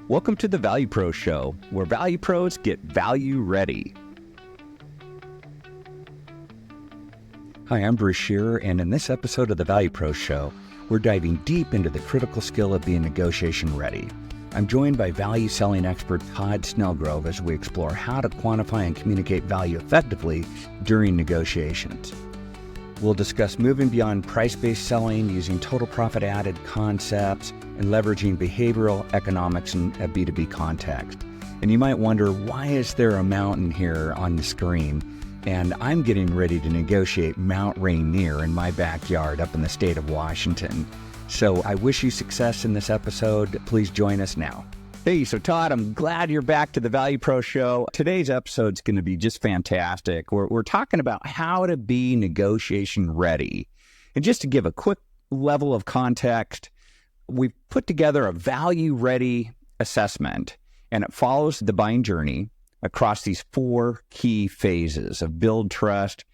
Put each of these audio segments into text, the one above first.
Welcome to the ValuePros Show, where Value Pros get value ready. Hi, I'm Bruce Scheer, and in this episode of the ValuePros Show, we're diving deep into the critical skill of being negotiation ready. I'm joined by value selling expert Todd Snelgrove as we explore how to quantify and communicate value effectively during negotiations. We'll discuss moving beyond price-based selling using total profit added concepts and leveraging behavioral economics in a B2B context. And you might wonder, why is there a mountain here on the screen? And I'm getting ready to negotiate Mount Rainier in my backyard up in the state of Washington. So I wish you success in this episode. Please join us now. Hey, so Todd, I'm glad you're back to the ValuePros Show. Today's episode's going to be just fantastic. We're talking about how to be negotiation ready. And just to give a quick level of context, we've put together a value-ready assessment, and it follows the buying journey across these 4 key phases of build trust,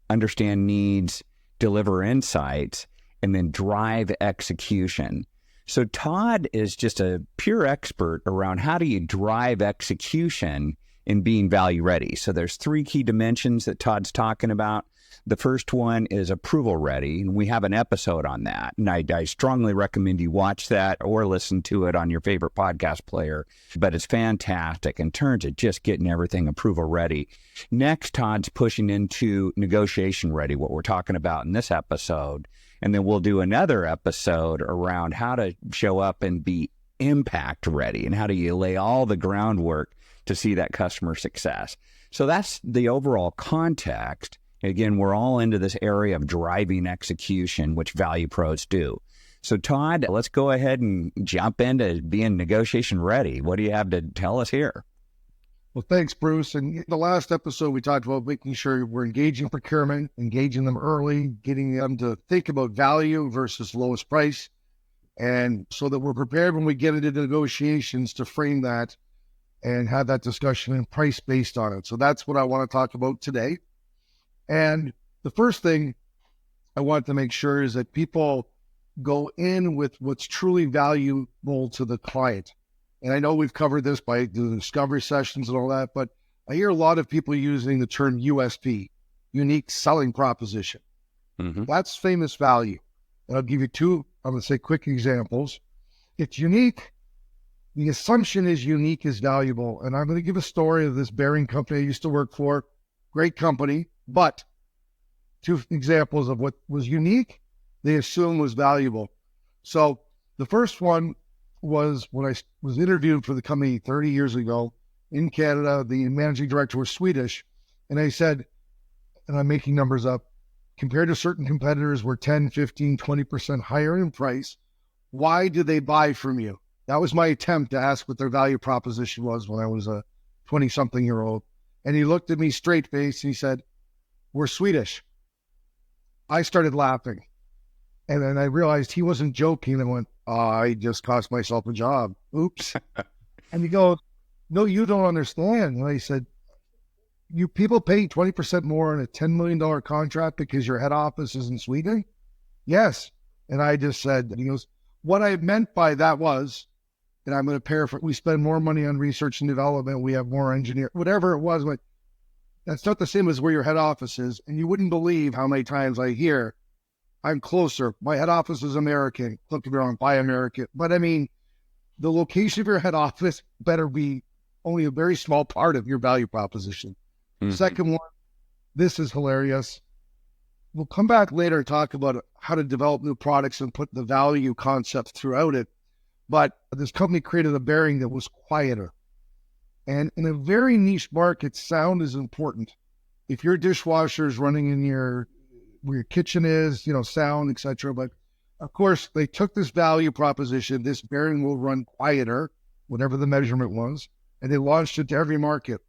understand needs, deliver insights, and then drive execution. So Todd is just a pure expert around how do you drive execution in being value ready. So there's 3 key dimensions that Todd's talking about. The first one is approval ready, and we have an episode on that. And I strongly recommend you watch that or listen to it on your favorite podcast player. But it's fantastic in terms of just getting everything approval ready. Next, Todd's pushing into negotiation ready, what we're talking about in this episode. And then we'll do another episode around how to show up and be impact ready and how do you lay all the groundwork to see that customer success. So that's the overall context. Again, we're all into this area of driving execution, which value pros do. So Todd, let's go ahead and jump into being negotiation ready. What do you have to tell us here? Well, thanks, Bruce. And in the last episode, we talked about making sure we're engaging procurement, engaging them early, getting them to think about value versus lowest price, and so that we're prepared when we get into negotiations to frame that and have that discussion and price based on it. So that's what I want to talk about today. And the first thing I want to make sure is that people go in with what's truly valuable to the client. And I know we've covered this by the discovery sessions and all that, but I hear a lot of people using the term USP, unique selling proposition. Mm-hmm. That's famous value. And I'll give you 2, I'm going to say quick examples. It's unique. The assumption is unique is valuable. And I'm going to give a story of this bearing company I used to work for. Great company, but 2 examples of what was unique, they assumed was valuable. So the first one was when I was interviewed for the company 30 years ago in Canada. The managing director was Swedish. And I said, and I'm making numbers up, compared to certain competitors, we're 10, 15, 20% higher in price. Why do they buy from you? That was my attempt to ask what their value proposition was when I was a 20-something-year-old. And he looked at me straight faced and he said, we're Swedish. I started laughing. And then I realized he wasn't joking and went, I just cost myself a job. Oops. And he goes, no, you don't understand. And I said, you people pay 20% more on a $10 million contract because your head office is in Sweden? Yes. And I just said, and he goes, what I meant by that was, and I'm going to paraphrase, we spend more money on research and development. We have more engineers, whatever it was. But that's not the same as where your head office is. And you wouldn't believe how many times I hear, I'm closer. My head office is American. Don't get me wrong, buy American. But I mean, the location of your head office better be only a very small part of your value proposition. Mm-hmm. Second one, this is hilarious. We'll come back later and talk about how to develop new products and put the value concept throughout it. But this company created a bearing that was quieter. And in a very niche market, sound is important. If your dishwasher is running in where your kitchen is, sound, etc. But of course, they took this value proposition, this bearing will run quieter, whatever the measurement was, and they launched it to every market.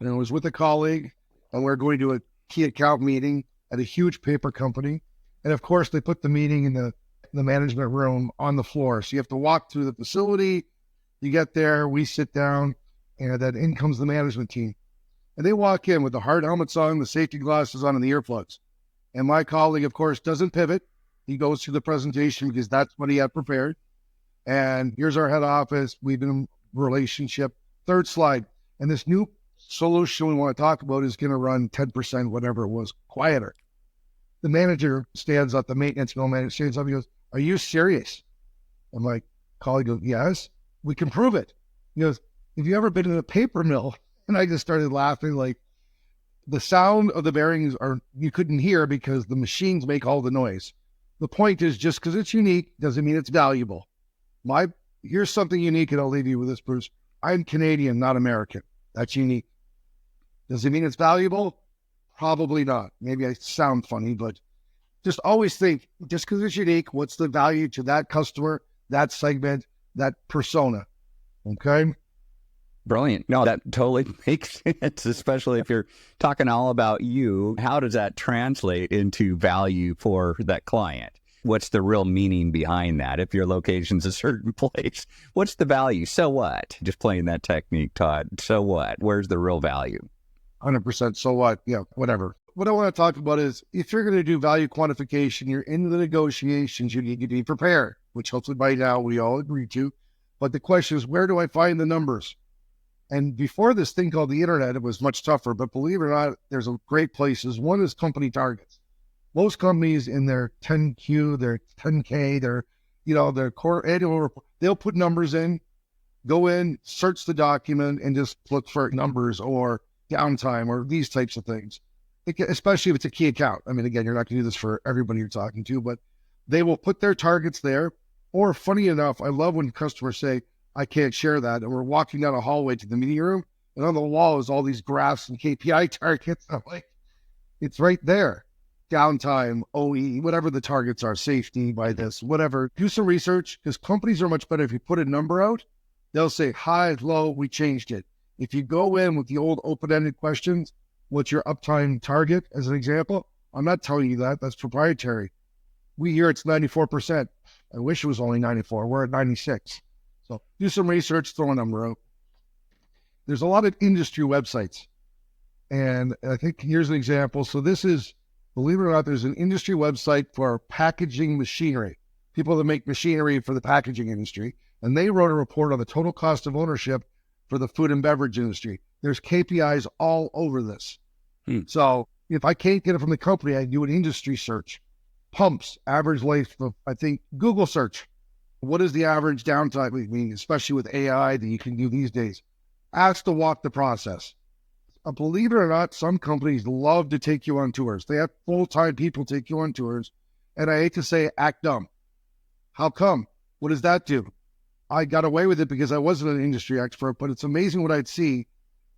And I was with a colleague, and we were going to a key account meeting at a huge paper company. And of course, they put the meeting in the management room on the floor. So you have to walk through the facility. You get there, we sit down, and then in comes the management team. And they walk in with the hard helmets on, the safety glasses on, and the earplugs. And my colleague, of course, doesn't pivot. He goes through the presentation because that's what he had prepared. And here's our head office. We've been in a relationship. Third slide. And this new solution we want to talk about is going to run 10%, whatever it was, quieter. The manager stands up, the maintenance manager stands up, he goes, "Are you serious?" I'm like, colleague goes, "Yes, we can prove it." He goes, "Have you ever been in a paper mill?" And I just started laughing. Like, the sound of the bearings you couldn't hear because the machines make all the noise. The point is, just because it's unique doesn't mean it's valuable. Here's something unique, and I'll leave you with this, Bruce. I'm Canadian, not American. That's unique. Does it mean it's valuable? Probably not. Maybe I sound funny, but just always think, just because it's unique, what's the value to that customer, that segment, that persona? Okay? Brilliant. No, that totally makes sense, especially if you're talking all about you. How does that translate into value for that client? What's the real meaning behind that? If your location's a certain place, what's the value? So what? Just playing that technique, Todd. So what? Where's the real value? 100%. So what? Yeah, whatever. What I want to talk about is, if you're going to do value quantification, you're in the negotiations, you need to be prepared, which hopefully by now we all agree to. But the question is, where do I find the numbers? And before this thing called the internet, it was much tougher. But believe it or not, there's great places. One is company targets. Most companies in their 10Q, their 10K, their core annual report, they'll put numbers in, go in, search the document, and just look for numbers or downtime or these types of things. Especially if it's a key account. I mean, again, you're not going to do this for everybody you're talking to, but they will put their targets there. Or funny enough, I love when customers say, "I can't share that." And we're walking down a hallway to the meeting room, and on the wall is all these graphs and KPI targets. I'm like, it's right there. Downtime, OE, whatever the targets are, safety by this, whatever. Do some research, because companies are much better if you put a number out. They'll say high, low, we changed it. If you go in with the old open-ended questions, what's your uptime target, as an example? I'm not telling you that. That's proprietary. We hear it's 94%. I wish it was only 94. We're at 96. So do some research, throw a number out. There's a lot of industry websites. And I think here's an example. So this is, believe it or not, there's an industry website for packaging machinery, people that make machinery for the packaging industry. And they wrote a report on the total cost of ownership for the food and beverage industry. There's KPIs all over this. So if I can't get it from the company, I do an industry search. Pumps, average life of, I think, Google search. What is the average downtime? I mean, especially with AI that you can do these days. Ask to walk the process. Believe it or not, some companies love to take you on tours. They have full-time people take you on tours. And I hate to say, act dumb. How come? What does that do? I got away with it because I wasn't an industry expert, but it's amazing what I'd see.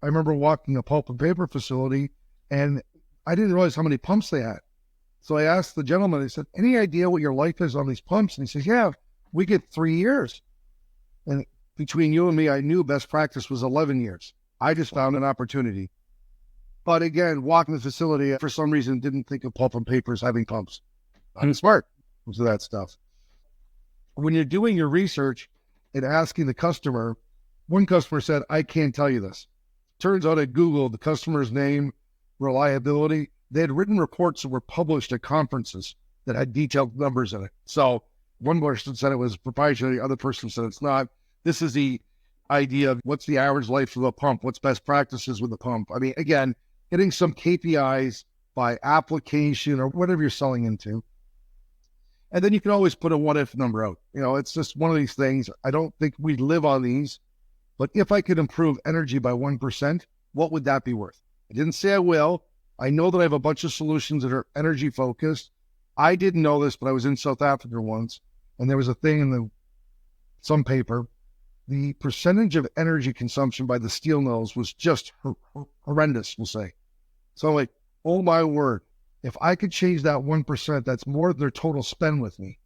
I remember walking a pulp and paper facility, and I didn't realize how many pumps they had. So I asked the gentleman, I said, "Any idea what your life is on these pumps?" And he says, "Yeah, we get 3 years." And between you and me, I knew best practice was 11 years. I just found an opportunity. But again, walking the facility, for some reason, didn't think of pulp and papers having pumps. I'm smart to that stuff. When you're doing your research and asking the customer, one customer said, "I can't tell you this." Turns out I Googled the customer's name, reliability. They had written reports that were published at conferences that had detailed numbers in it. So one person said it was proprietary, the other person said it's not. This is the idea of what's the average life of a pump, what's best practices with the pump. I mean, again, getting some KPIs by application or whatever you're selling into. And then you can always put a what-if number out. It's just one of these things. I don't think we live on these, but if I could improve energy by 1%, what would that be worth? I didn't say I will. I know that I have a bunch of solutions that are energy focused. I didn't know this, but I was in South Africa once, and there was a thing in some paper. The percentage of energy consumption by the steel mills was just horrendous, we'll say. So I'm like, oh my word, if I could change that 1%, that's more than their total spend with me.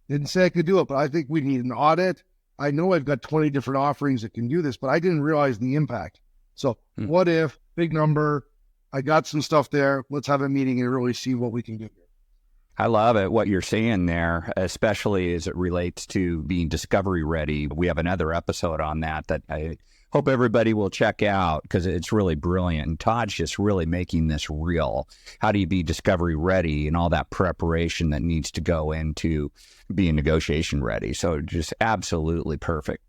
Didn't say I could do it, but I think we need an audit. I know I've got 20 different offerings that can do this, but I didn't realize the impact. So what if, big number, I got some stuff there, let's have a meeting and really see what we can do here. I love it, what you're saying there, especially as it relates to being discovery ready. We have another episode on that I hope everybody will check out because it's really brilliant. And Todd's just really making this real. How do you be discovery ready and all that preparation that needs to go into being negotiation ready? So just absolutely perfect.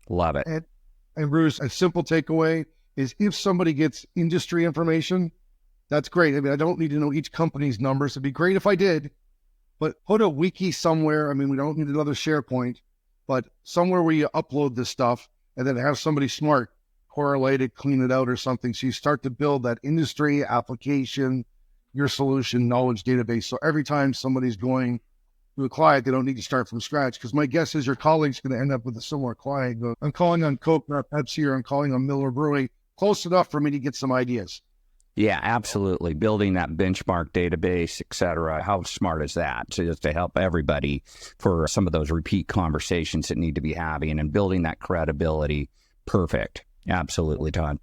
Love it. And Bruce, a simple takeaway is if somebody gets industry information, that's great. I mean, I don't need to know each company's numbers. It'd be great if I did, but put a wiki somewhere. I mean, we don't need another SharePoint, but somewhere where you upload this stuff and then have somebody smart correlate it, clean it out or something. So you start to build that industry application, your solution knowledge database. So every time somebody's going to a client, they don't need to start from scratch. Because my guess is your colleague's going to end up with a similar client. Go, I'm calling on Coke, not Pepsi, or I'm calling on Miller Brewing. Close enough for me to get some ideas. Yeah, absolutely. Building that benchmark database, et cetera. How smart is that? So just to help everybody for some of those repeat conversations that need to be having and building that credibility. Perfect. Absolutely, Todd.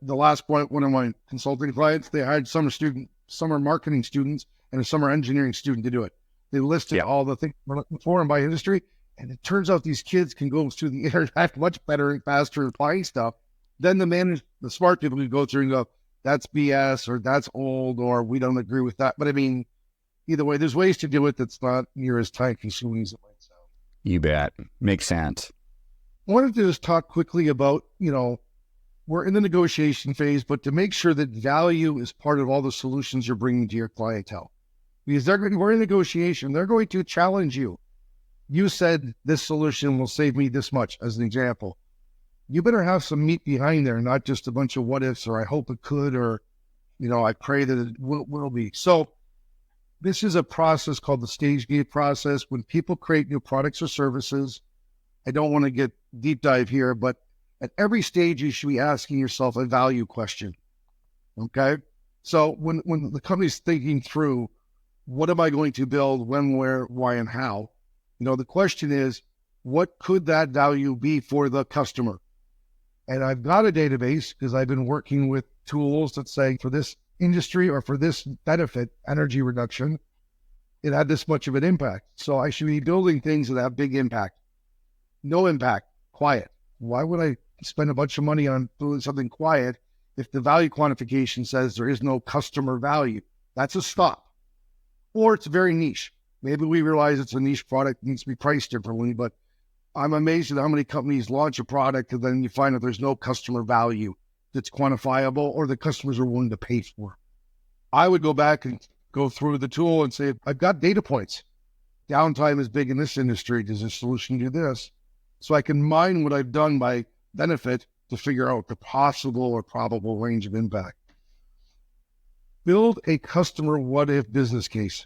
The last point, one of my consulting clients, they hired summer marketing students and a summer engineering student to do it. They listed all the things we're looking for and by industry. And it turns out these kids can go through the internet much better and faster and find stuff than the smart people who go through and go, that's BS, or that's old, or we don't agree with that. But I mean, either way, there's ways to do it that's not near as time consuming as it might sound. You bet. Makes sense. I wanted to just talk quickly about, we're in the negotiation phase, but to make sure that value is part of all the solutions you're bringing to your clientele. Because we're in negotiation, they're going to challenge you. You said this solution will save me this much, as an example. You better have some meat behind there, not just a bunch of what ifs, or I hope it could, or, I pray that it will be. So this is a process called the stage gate process. When people create new products or services, I don't want to get deep dive here, but at every stage, you should be asking yourself a value question. Okay. So when the company's thinking through, what am I going to build, when, where, why, and how? The question is, what could that value be for the customer? And I've got a database because I've been working with tools that say for this industry or for this benefit, energy reduction, it had this much of an impact. So I should be building things that have big impact. No impact, quiet. Why would I spend a bunch of money on doing something quiet if the value quantification says there is no customer value? That's a stop. Or it's very niche. Maybe we realize it's a niche product, needs to be priced differently, but I'm amazed at how many companies launch a product and then you find that there's no customer value that's quantifiable or the customers are willing to pay for. I would go back and go through the tool and say, I've got data points. Downtime is big in this industry. Does this solution do this? So I can mine what I've done by benefit to figure out the possible or probable range of impact. Build a customer what-if business case.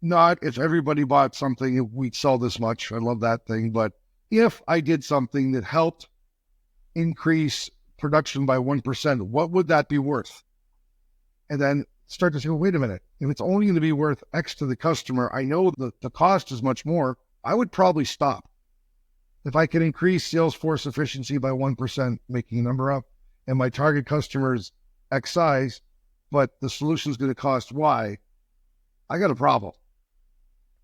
Not if everybody bought something, we'd sell this much. I love that thing. But if I did something that helped increase production by 1%, what would that be worth? And then start to say, well, wait a minute. If it's only going to be worth X to the customer, I know that the cost is much more. I would probably stop. If I can increase sales force efficiency by 1%, making a number up, and my target customer is X size, but the solution is going to cost Y, I got a problem.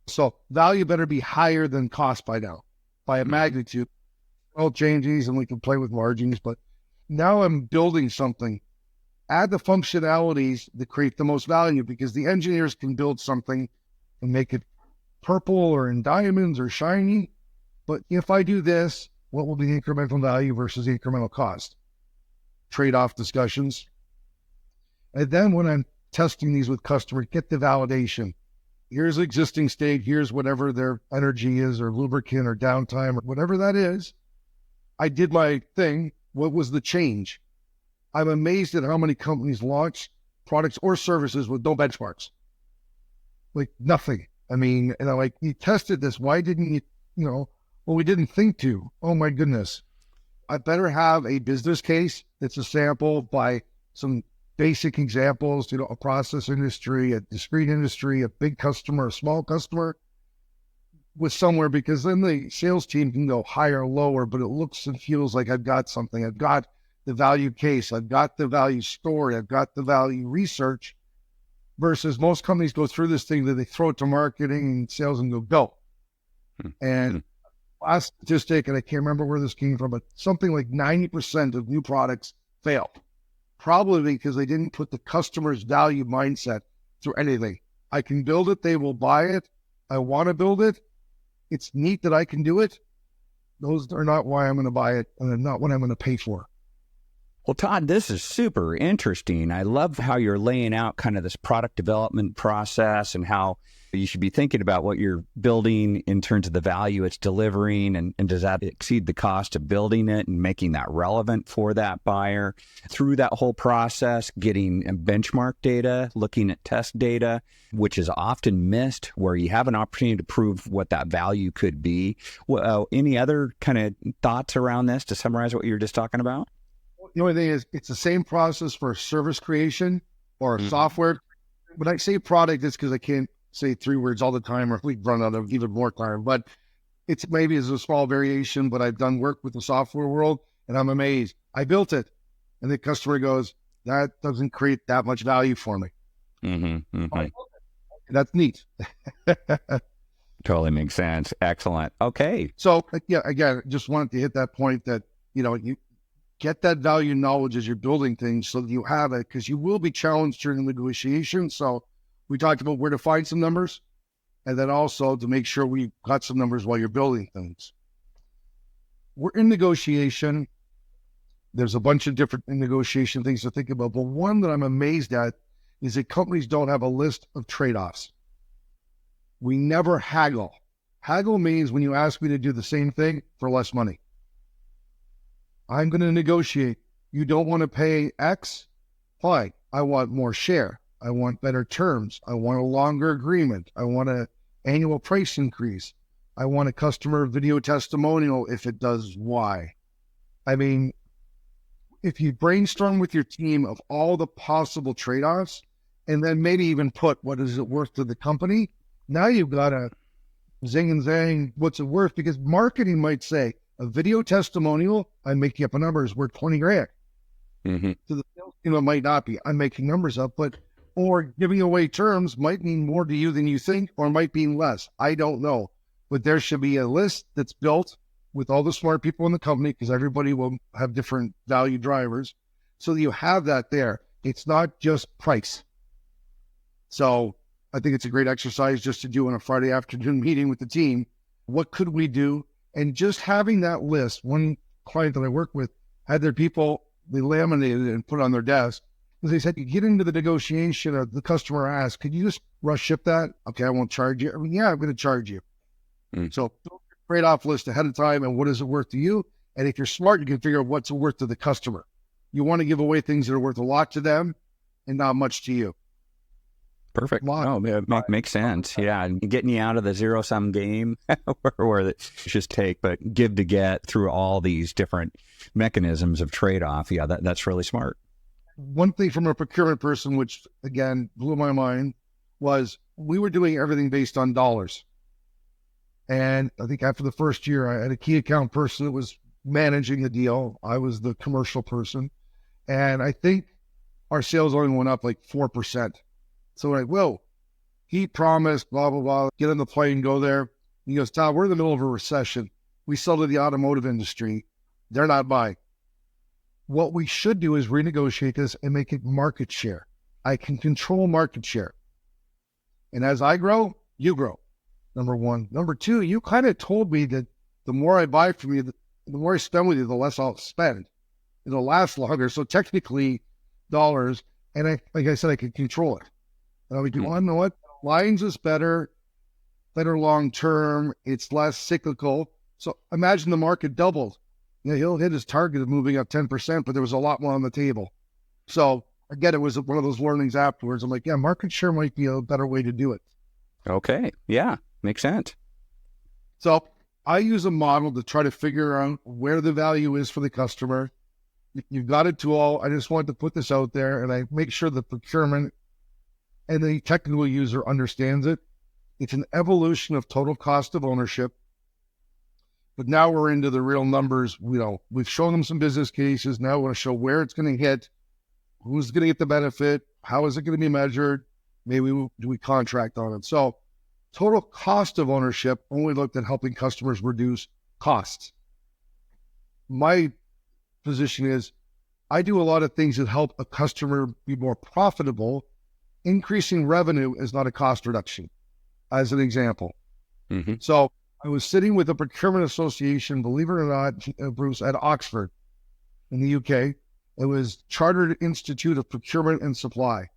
So value better be higher than cost by now, by a magnitude. I'll change these and we can play with margins, but now I'm building something. Add the functionalities that create the most value because the engineers can build something and make it purple or in diamonds or shiny. But if I do this, what will be the incremental value versus the incremental cost? Trade-off discussions. And then when I'm testing these with customers, get the validation. Here's existing state, here's whatever their energy is or lubricant or downtime or whatever that is. I did my thing. What was the change? I'm amazed at how many companies launch products or services with no benchmarks. Like nothing. I mean, and I'm like, you tested this. Why didn't you, well, we didn't think to. Oh my goodness. I better have a business case that's a sample by some basic examples, a process industry, a discrete industry, a big customer, a small customer with somewhere, because then the sales team can go higher or lower, but it looks and feels like I've got something. I've got the value case. I've got the value story. I've got the value research versus most companies go through this thing that they throw it to marketing and sales and go. And last statistic, and I can't remember where this came from, but something like 90% of new products fail. Probably because they didn't put the customer's value mindset through anything. I can build it. They will buy it. I want to build it. It's neat that I can do it. Those are not why I'm going to buy it, and they're not what I'm going to pay for. Well, Todd, this is super interesting. I love how you're laying out kind of this product development process and how you should be thinking about what you're building in terms of the value it's delivering, and does that exceed the cost of building it and making that relevant for that buyer. Through that whole process, getting benchmark data, looking at test data, which is often missed, where you have an opportunity to prove what that value could be. Well, any other kind of thoughts around this to summarize what you were just talking about? The only thing is, it's the same process for service creation or software. When I say product, it's because I can't say 3 words all the time, or we run out of even more time. But it's maybe as a small variation, but I've done work with the software world, and I'm amazed. I built it, and the customer goes, that doesn't create that much value for me. That's neat. Totally makes sense. Excellent. Okay. So, yeah, again, just wanted to hit that point that, you get that value knowledge as you're building things so that you have it, because you will be challenged during the negotiation. So we talked about where to find some numbers, and then also to make sure we got some numbers while you're building things. We're in negotiation. There's a bunch of different negotiation things to think about, but one that I'm amazed at is that companies don't have a list of trade-offs. We never haggle. Haggle means when you ask me to do the same thing for less money. I'm going to negotiate. You don't want to pay X? Fine. I want more share. I want better terms. I want a longer agreement. I want an annual price increase. I want a customer video testimonial if it does Y. I mean, if you brainstorm with your team of all the possible trade-offs, and then maybe even put what is it worth to the company, now you've got a zing and zang, what's it worth? Because marketing might say, a video testimonial, I'm making up a number, is worth 20 grand. To the sales team, it might not be. I'm making numbers up, or giving away terms might mean more to you than you think, or might mean less. I don't know. But there should be a list that's built with all the smart people in the company, because everybody will have different value drivers, so that you have that there. It's not just price. So I think it's a great exercise just to do on a Friday afternoon meeting with the team. What could we do? And just having that list, one client that I work with had their people, they laminated it and put it on their desk. Because they said, you get into the negotiation, or the customer asks, could you just rush ship that? Okay, I won't charge you. I mean, yeah, I'm going to charge you. So build your trade-off list ahead of time, and what is it worth to you? And if you're smart, you can figure out what's it worth to the customer. You want to give away things that are worth a lot to them and not much to you. Perfect. Oh, it makes sense. Yeah. And getting you out of the zero-sum game where it's just take, but give to get through all these different mechanisms of trade-off. Yeah, that's really smart. One thing from a procurement person, which, again, blew my mind, was we were doing everything based on dollars. And I think after the first year, I had a key account person that was managing the deal. I was the commercial person. And I think our sales only went up like 4%. So we're like, whoa, he promised, blah, blah, blah, get on the plane, go there. He goes, Todd, we're in the middle of a recession. We sell to the automotive industry. They're not buying. What we should do is renegotiate this and make it market share. I can control market share. And as I grow, you grow. Number one. Number two, you kind of told me that the more I buy from you, the more I spend with you, the less I'll spend. It'll last longer. So technically, dollars, and like I said, I can control it. And we do, you know what? Lines is better long-term. It's less cyclical. So imagine the market doubled. He'll hit his target of moving up 10%, but there was a lot more on the table. So again, it was one of those learnings afterwards. I'm like, yeah, market share might be a better way to do it. Okay. Yeah. Makes sense. So I use a model to try to figure out where the value is for the customer. You've got a tool. I just wanted to put this out there, and I make sure the procurement and the technical user understands it. It's an evolution of total cost of ownership. But now we're into the real numbers. We've shown them some business cases. Now we want to show where it's going to hit, who's going to get the benefit, how is it going to be measured, Maybe do we contract on it? So total cost of ownership only looked at helping customers reduce costs. My position is I do a lot of things that help a customer be more profitable. Increasing revenue is not a cost reduction, as an example. Mm-hmm. So I was sitting with a procurement association, believe it or not, Bruce, at Oxford in the UK. It was Chartered Institute of Procurement and Supply.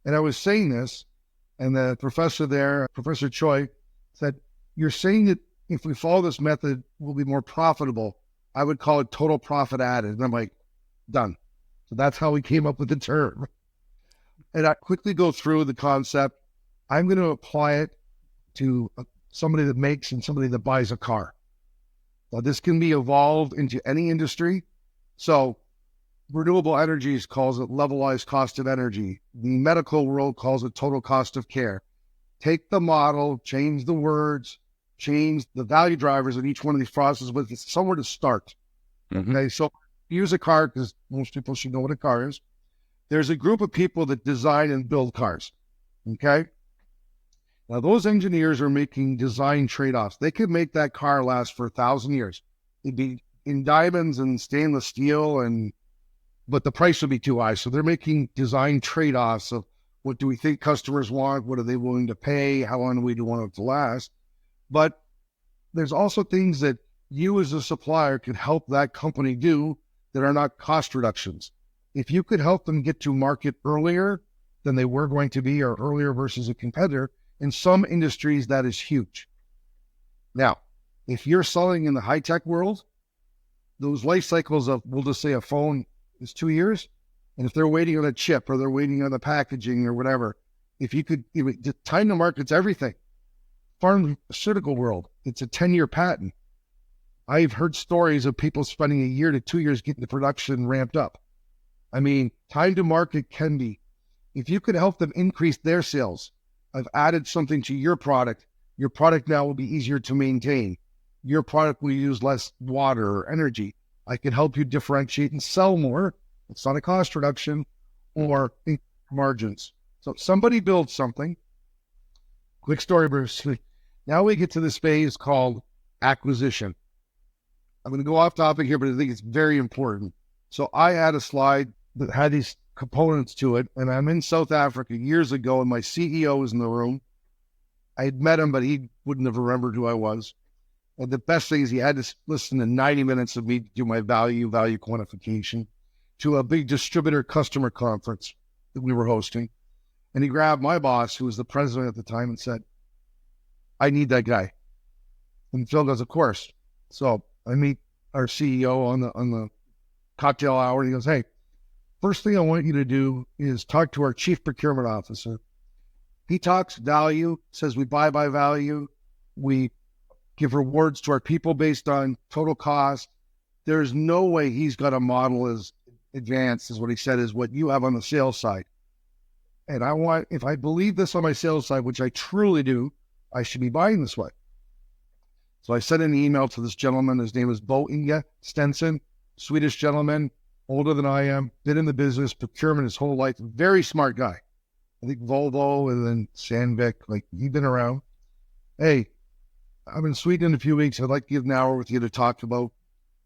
And I was saying this, and the professor there, Professor Choi, said, you're saying that if we follow this method, we'll be more profitable. I would call it total profit added. And I'm like, done. So that's how we came up with the term. And I quickly go through the concept. I'm going to apply it to somebody that makes and somebody that buys a car. Now, this can be evolved into any industry. So renewable energies calls it levelized cost of energy. The medical world calls it total cost of care. Take the model, change the words, change the value drivers in each one of these processes, but it's somewhere to start. Mm-hmm. Okay, so use a car because most people should know what a car is. There's a group of people that design and build cars. Okay. Now, those engineers are making design trade-offs. They could make that car last for 1,000 years. It'd be in diamonds and stainless steel, but the price would be too high. So they're making design trade-offs of what do we think customers want? What are they willing to pay? How long do we want it to last? But there's also things that you as a supplier could help that company do that are not cost reductions. If you could help them get to market earlier than they were going to be or earlier versus a competitor, in some industries, that is huge. Now, if you're selling in the high-tech world, those life cycles of, we'll just say a phone is 2 years. And if they're waiting on a chip or they're waiting on the packaging or whatever, if you could, time to market's everything. Pharmaceutical world, it's a 10-year patent. I've heard stories of people spending 1 year to 2 years getting the production ramped up. I mean, time to market can be. If you could help them increase their sales, I've added something to your product now will be easier to maintain. Your product will use less water or energy. I can help you differentiate and sell more. It's not a cost reduction or margins. So somebody builds something. Quick story, Bruce. Now we get to this phase called acquisition. I'm going to go off topic here, but I think it's very important. So I had a slide that had these components to it, and I'm in South Africa years ago, and my CEO was in the room. I had met him, but he wouldn't have remembered who I was. And the best thing is he had to listen to 90 minutes of me do my value quantification to a big distributor customer conference that we were hosting. And he grabbed my boss, who was the president at the time, and said, I need that guy. And Phil goes, of course. So I meet our CEO on the cocktail hour, and he goes, hey, first thing I want you to do is talk to our chief procurement officer. He talks value, says we buy by value. We give rewards to our people based on total cost. There's no way he's got a model as advanced as what he said is what you have on the sales side. And I want, if I believe this on my sales side, which I truly do, I should be buying this way. So I sent an email to this gentleman. His name is Bo Inge Stenson, Swedish gentleman, older than I am, been in the business, procurement his whole life, very smart guy. I think Volvo and then Sandvik, like he's been around. Hey, I'm in Sweden in a few weeks. I'd like to get an hour with you to talk about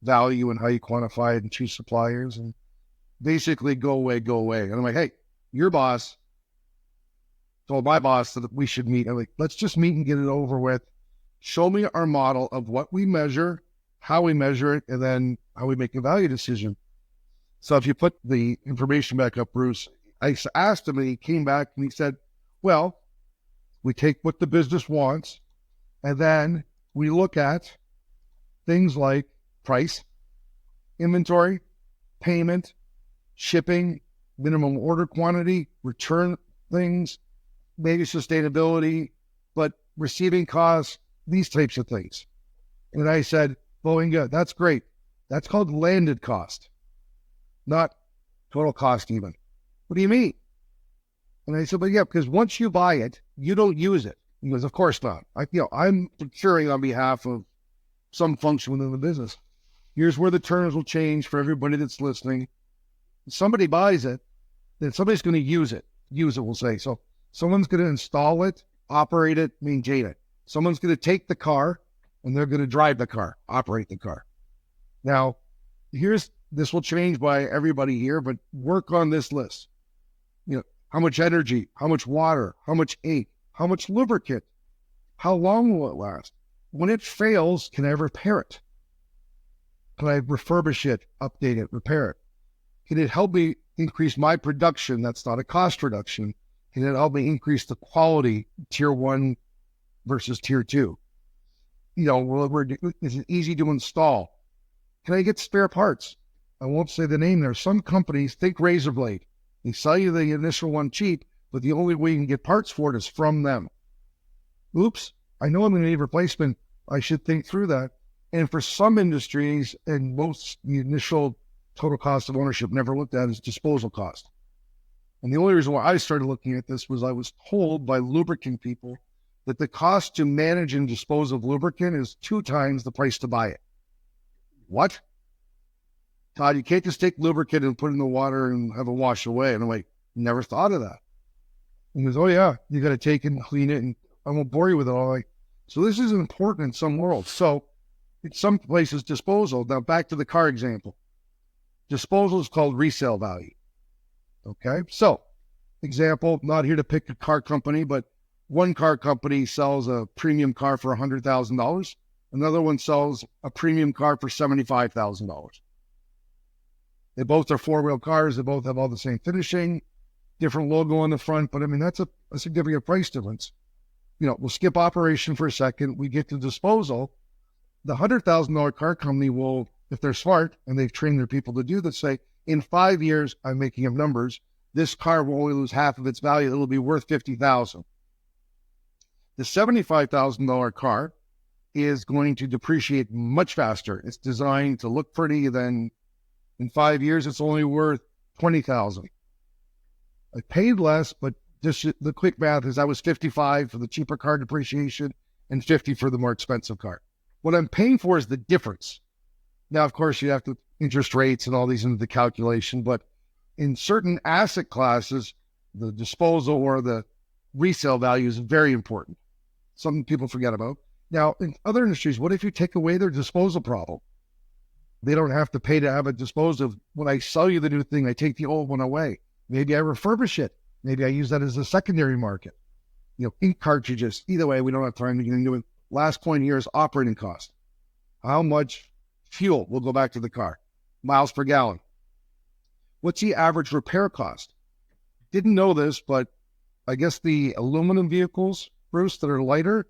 value and how you quantify it and choose suppliers and basically go away. And I'm like, hey, your boss told my boss that we should meet. I'm like, let's just meet and get it over with. Show me our model of what we measure, how we measure it, and then how we make a value decision. So if you put the information back up, Bruce, I asked him and he came back and he said, well, we take what the business wants and then we look at things like price, inventory, payment, shipping, minimum order quantity, return things, maybe sustainability, but receiving costs, these types of things. And I said, Boeing, that's great. That's called landed cost, not total cost even. What do you mean? And I said, but yeah, because once you buy it, you don't use it. He goes, of course not. I'm procuring on behalf of some function within the business. Here's where the terms will change for everybody that's listening. If somebody buys it, then somebody's going to use it. We'll say. So Someone's going to install it, operate it, maintain it. Someone's going to take the car and they're going to drive the car, operate the car. Now, this will change by everybody here, but work on this list. How much energy, how much water, how much ink, how much lubricant, how long will it last? When it fails, can I repair it? Can I refurbish it, update it, repair it? Can it help me increase my production? That's not a cost reduction. Can it help me increase the quality, tier 1 versus tier 2? Is it easy to install? Can I get spare parts? I won't say the name there. Some companies, think razor blade. They sell you the initial one cheap, but the only way you can get parts for it is from them. Oops, I know I'm going to need replacement. I should think through that. And for some industries, and most, the initial total cost of ownership never looked at is disposal cost. And the only reason why I started looking at this was I was told by lubricant people that the cost to manage and dispose of lubricant is 2 times the price to buy it. What? Todd, you can't just take lubricant and put it in the water and have it wash away. And I'm like, never thought of that. And he goes, oh yeah, you got to take it and clean it, and I won't bore you with it all. Like, so this is important in some worlds. So in some places, disposal. Now back to the car example. Disposal is called resale value. Okay, so example, not here to pick a car company, but one car company sells a premium car for $100,000. Another one sells a premium car for $75,000. They both are 4-wheel cars. They both have all the same finishing, different logo on the front. But I mean, that's a significant price difference. We'll skip operation for a second. We get to disposal. The $100,000 car company will, if they're smart and they've trained their people to do this, say, in 5 years, I'm making up numbers, this car will only lose half of its value. It'll be worth $50,000. The $75,000 car is going to depreciate much faster. It's designed to look pretty. Then in 5 years, it's only worth $20,000. I paid less, but just the quick math is I was $55 for the cheaper car depreciation and $50 for the more expensive car. What I'm paying for is the difference. Now, of course, you have to interest rates and all these into the calculation, but in certain asset classes, the disposal or the resale value is very important. Something people forget about. Now, in other industries, what if you take away their disposal problem? They don't have to pay to have it disposed of. When I sell you the new thing, I take the old one away. Maybe I refurbish it. Maybe I use that as a secondary market. Ink cartridges. Either way, we don't have time to get into it. Last point here is operating cost. How much fuel? We'll go back to the car. Miles per gallon. What's the average repair cost? Didn't know this, but I guess the aluminum vehicles, Bruce, that are lighter,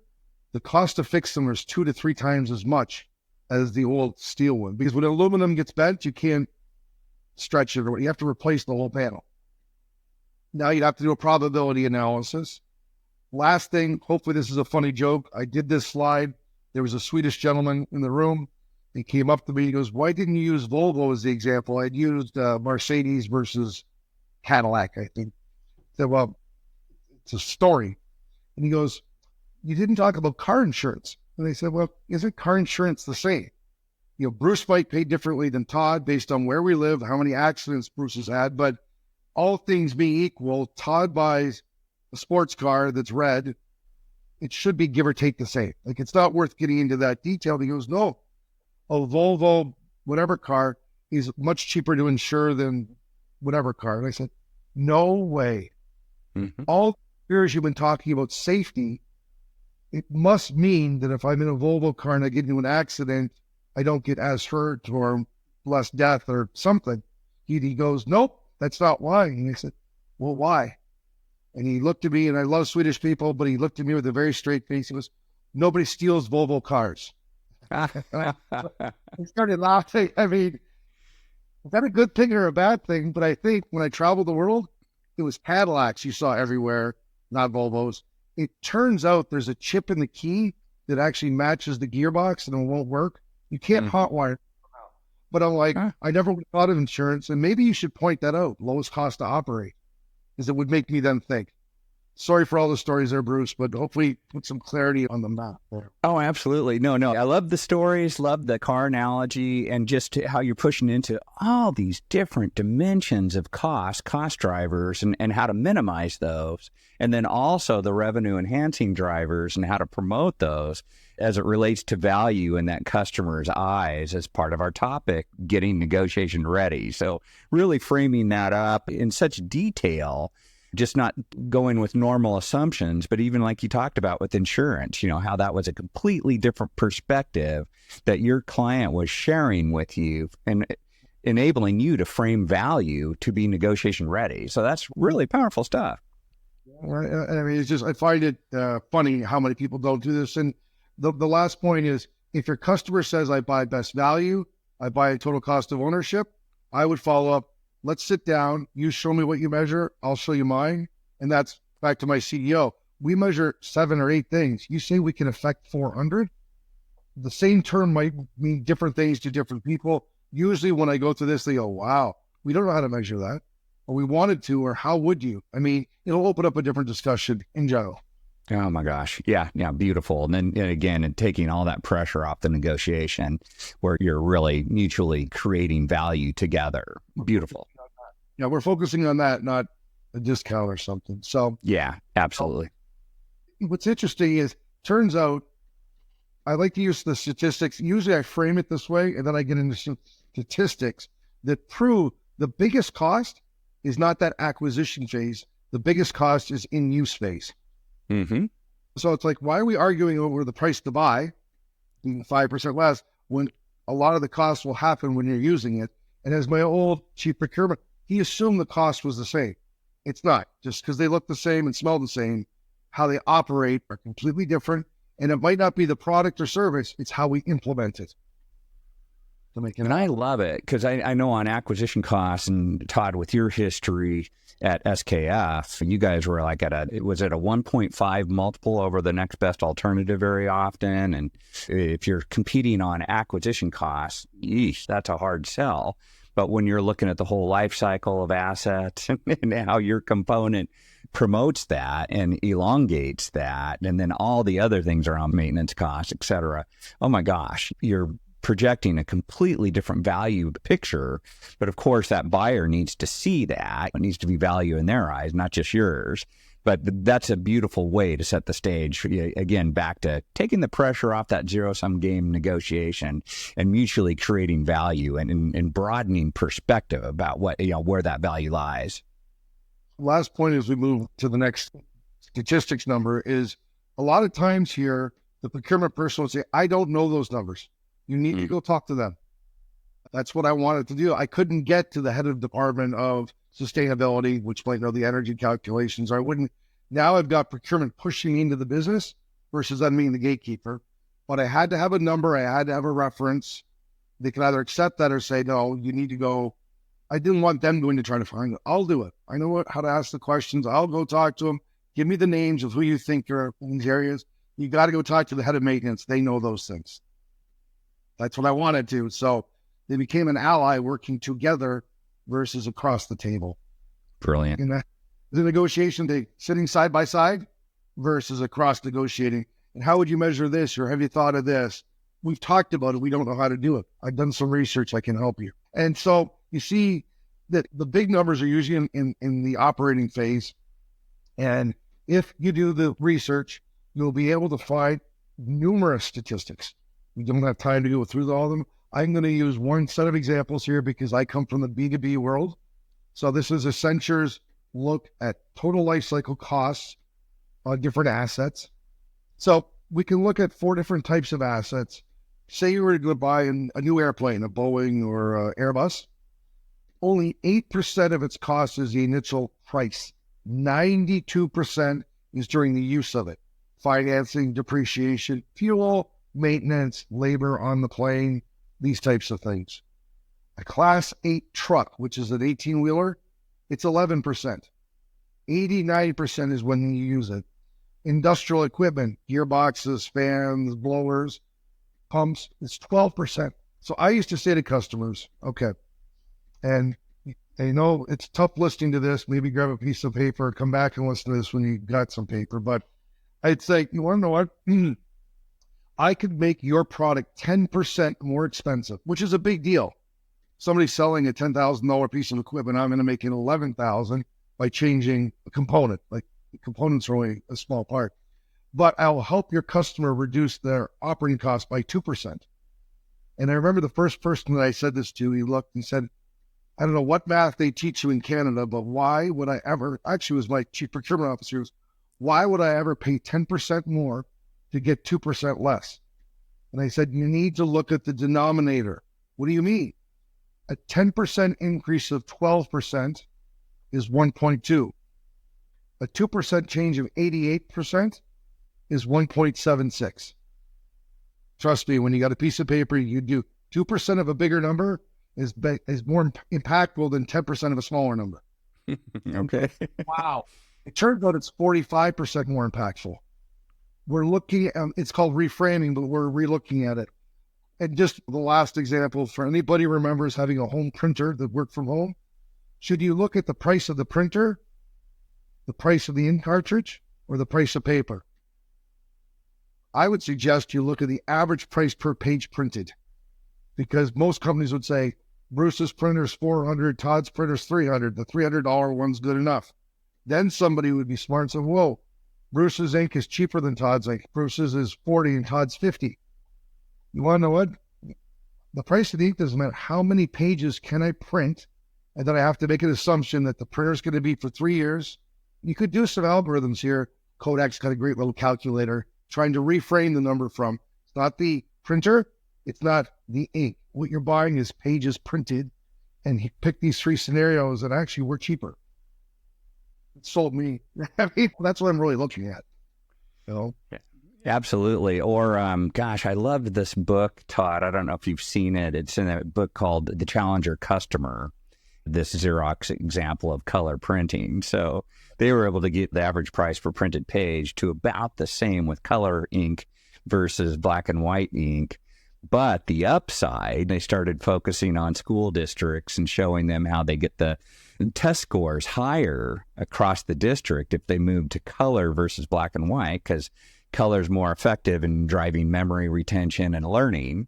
the cost to fix them is 2 to 3 times as much as the old steel one. Because when aluminum gets bent, you can't stretch it, or you have to replace the whole panel. Now you'd have to do a probability analysis. Last thing, hopefully this is a funny joke. I did this slide. There was a Swedish gentleman in the room. He came up to me. He goes, why didn't you use Volvo as the example? I'd used Mercedes versus Cadillac, I think. I said, well, it's a story. And he goes, you didn't talk about car insurance. And they said, well, isn't car insurance the same? Bruce might pay differently than Todd based on where we live, how many accidents Bruce has had. But all things being equal, Todd buys a sports car that's red. It should be give or take the same. Like, it's not worth getting into that detail. He goes, no, a Volvo, whatever car is much cheaper to insure than whatever car. And I said, no way. Mm-hmm. All years you've been talking about safety, it must mean that if I'm in a Volvo car and I get into an accident, I don't get as hurt or less death or something. He goes, nope, that's not why. And I said, well, why? And he looked at me, and I love Swedish people, but he looked at me with a very straight face. He goes, nobody steals Volvo cars. I started laughing. I mean, is that a good thing or a bad thing? But I think when I traveled the world, it was Cadillacs you saw everywhere, not Volvos. It turns out there's a chip in the key that actually matches the gearbox and it won't work. You can't hotwire it. But I'm like, I never would have thought of insurance, and maybe you should point that out, lowest cost to operate, because it would make me then think. Sorry for all the stories there, Bruce, but hopefully put some clarity on the map there. Oh, absolutely. No. I love the stories, love the car analogy, and just how you're pushing into all these different dimensions of cost drivers, and how to minimize those. And then also the revenue enhancing drivers and how to promote those as it relates to value in that customer's eyes as part of our topic, getting negotiation ready. So really framing that up in such detail, just not going with normal assumptions, but even like you talked about with insurance, how that was a completely different perspective that your client was sharing with you and enabling you to frame value to be negotiation ready. So that's really powerful stuff. I mean, I find it funny how many people don't do this. And the last point is, if your customer says, I buy best value, I buy a total cost of ownership, I would follow up. Let's sit down. You show me what you measure. I'll show you mine. And that's back to my CEO. We measure 7 or 8 things. You say we can affect 400. The same term might mean different things to different people. Usually when I go through this, they go, wow, we don't know how to measure that. Or we wanted to, or how would you? I mean, it'll open up a different discussion in general. Oh my gosh. Yeah, beautiful. And then again, taking all that pressure off the negotiation where you're really mutually creating value together. Beautiful. Yeah, we're focusing on that, not a discount or something. So yeah, absolutely. What's interesting is, turns out, I like to use the statistics. Usually I frame it this way, and then I get into statistics that prove the biggest cost is not that acquisition phase. The biggest cost is in use phase. Mm-hmm. So it's like, why are we arguing over the price to buy, being 5% less, when a lot of the costs will happen when you're using it? And as my old chief procurement, he assumed the cost was the same. It's not. Just because they look the same and smell the same, how they operate are completely different. And it might not be the product or service, it's how we implement it. And I love it because I know on acquisition costs, and Todd, with your history at SKF, you guys were like it was at a 1.5 multiple over the next best alternative very often. And if you're competing on acquisition costs, yeesh, that's a hard sell. But when you're looking at the whole life cycle of assets and how your component promotes that and elongates that, and then all the other things around maintenance costs, et cetera, oh my gosh, you're projecting a completely different value picture. But of course, that buyer needs to see that. It needs to be value in their eyes, not just yours. But that's a beautiful way to set the stage, again, back to taking the pressure off that zero-sum game negotiation and mutually creating value and broadening perspective about what, where that value lies. Last point as we move to the next statistics number is, a lot of times here, the procurement person will say, I don't know those numbers. You need to go talk to them. That's what I wanted to do. I couldn't get to the head of department of sustainability, which might know the energy calculations, or I wouldn't. Now I've got procurement pushing me into the business versus them being the gatekeeper. But I had to have a number. I had to have a reference. They can either accept that or say, no, you need to go. I didn't want them going to try to find it. I'll do it. I know how to ask the questions. I'll go talk to them. Give me the names of who you think are in these areas. You got to go talk to the head of maintenance. They know those things. That's what I wanted to. So they became an ally working together versus across the table. Brilliant. In the negotiation, they sitting side by side versus across negotiating. And how would you measure this? Or have you thought of this? We've talked about it. We don't know how to do it. I've done some research. I can help you. And so you see that the big numbers are usually in the operating phase. And if you do the research, you'll be able to find numerous statistics. We don't have time to go through all of them. I'm going to use one set of examples here because I come from the B2B world. So this is Accenture's look at total life cycle costs on different assets. So we can look at 4 different types of assets. Say you were going to buy a new airplane, a Boeing or Airbus. Only 8% of its cost is the initial price. 92% is during the use of it. Financing, depreciation, fuel, maintenance, labor on the plane, these types of things. A Class 8 truck, which is an 18-wheeler, it's 11%. 89% is when you use it. Industrial equipment, gearboxes, fans, blowers, pumps, it's 12%. So I used to say to customers, okay, and And it's tough listening to this. Maybe grab a piece of paper, come back and listen to this when you got some paper. But I'd say, you want to know what? I could make your product 10% more expensive, which is a big deal. Somebody's selling a $10,000 piece of equipment. I'm going to make it $11,000 by changing a component. Like, the components are only a small part. But I'll help your customer reduce their operating costs by 2%. And I remember the first person that I said this to, he looked and said, I don't know what math they teach you in Canada, but why would I ever, actually it was my chief procurement officer, why would I ever pay 10% more to get 2% less? And I said, you need to look at the denominator. What do you mean? A 10% increase of 12% is 1.2. A 2% change of 88% is 1.76. Trust me, when you got a piece of paper, you do 2% of a bigger number is more impactful than 10% of a smaller number. Okay. Wow. It turns out it's 45% more impactful. We're looking at, it's called reframing, but we're relooking at it. And just the last example, for anybody who remembers having a home printer that worked from home, should you look at the price of the printer, the price of the ink cartridge, or the price of paper? I would suggest you look at the average price per page printed, because most companies would say, Bruce's printer's $400, Todd's printer's $300. The $300 one's good enough. Then somebody would be smart and say, whoa, Bruce's ink is cheaper than Todd's ink. Bruce's is $40 and Todd's $50. You want to know what? The price of the ink doesn't matter. How many pages can I print? And then I have to make an assumption that the printer's going to be for 3 years. You could do some algorithms here. Kodak's got a great little calculator trying to reframe the number from, it's not the printer, it's not the ink. What you're buying is pages printed, and he picked these 3 scenarios that actually were cheaper. It sold me. I mean, that's what I'm really looking at. Yeah. Absolutely. Or, gosh, I loved this book, Todd. I don't know if you've seen it. It's in a book called The Challenger Customer, this Xerox example of color printing. So they were able to get the average price per printed page to about the same with color ink versus black and white ink. But the upside, they started focusing on school districts and showing them how they get the test scores higher across the district if they move to color versus black and white, because color is more effective in driving memory retention and learning,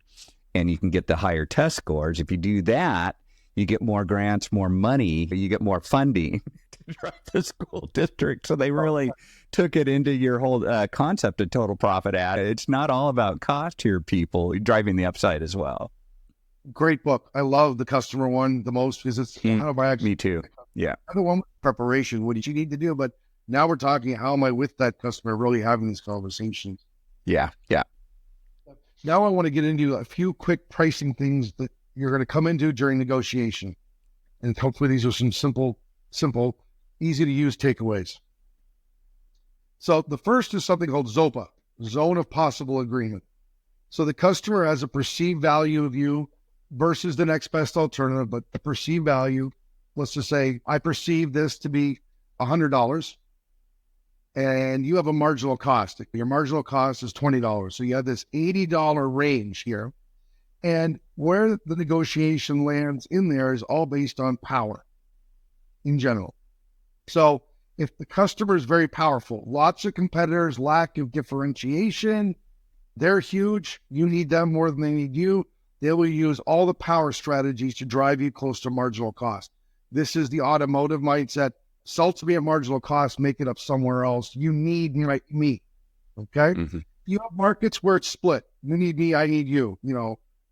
and you can get the higher test scores. If you do that, you get more grants, more money, you get more funding to drive the school district. So they really took it into your whole concept of total profit ad. It's not all about cost here, people, driving the upside as well. Great book. I love the customer one the most because it's me too. Yeah. The one with preparation, what did you need to do? But now we're talking, how am I with that customer really having these conversations? Yeah. Yeah. Now I want to get into a few quick pricing things that you're going to come into during negotiation. And hopefully these are some simple, easy to use takeaways. So the first is something called ZOPA, Zone of Possible Agreement. So the customer has a perceived value of you versus the next best alternative, but the perceived value, let's just say I perceive this to be $100 and you have a marginal cost. Your marginal cost is $20. So you have this $80 range here. And where the negotiation lands in there is all based on power in general. So if the customer is very powerful, lots of competitors, lack of differentiation, they're huge, you need them more than they need you, they will use all the power strategies to drive you close to marginal cost. This is the automotive mindset. Sell to me at marginal cost, make it up somewhere else. You need me. Okay? Mm-hmm. You have markets where it's split. You need me, I need you,